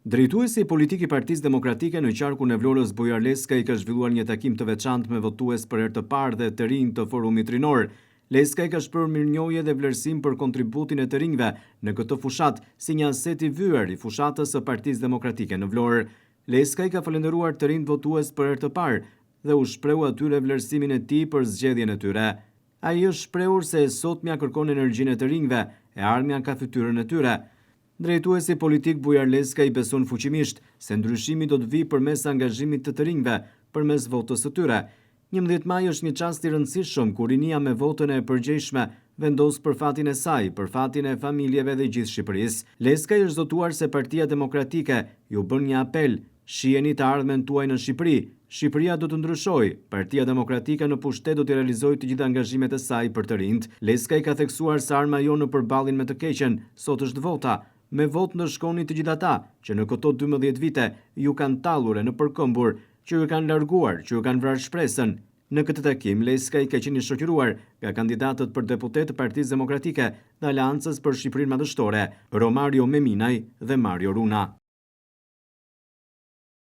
Drejtuesi politik i Partisë Demokratike në qarkun e Vlorës Bujar Leskaj ka zhvilluar një takim të veçantë me votues për herë të parë dhe të rinj të Forumit Rinor. Leskaj ka shprehur mirënjohje dhe vlerësim për kontributin e të rinjve në këtë fushat si një aset i vyer i fushatës së Partisë Demokratike në Vlorë. Leskaj ka falendëruar të rinj votues për herë të parë dhe u shprehu atyre vlerësimin e tij për zgjedhjen e tyre. Ai është shprehur se sotmja kërkon energjinë e të rinjve, e ardhmja ka fytyrën e tyre. Drejtuesi politik Bujar Leskaj beson fuqimisht se ndryshimi do të vijë përmes angazhimit të rinjve përmes votës së tyre. 11 maj është një çast i rëndësishëm kur rinia me votën e përgjegjshme vendos për fatin e saj, për fatin e familjeve dhe gjithë Shqipërisë. Leskaj është zotuar se Partia Demokratike ju bën një apel: shiheni të ardhmen tuaj në Shqipëri. Shqipëria do të ndryshojë. Partia Demokratike në pushtet do të realizojë të gjitha angazhimet e saj për të rinjt. Leskaj ka theksuar se arma jo në përballjen me të keqen sot është vota. Me votë ndërshkoni të gjithë ata që në këto 12 vite ju kanë tallur e në përkëmbur, që ju kanë larguar, që ju kanë vrarë shpresën. Në këtë takim, Leskaj ka qenë i shoqëruar nga kandidatët për deputet të Partisë Demokratike dhe Aleancës për Shqipërinë Madhështore, Romario Meminaj dhe Mario Runa.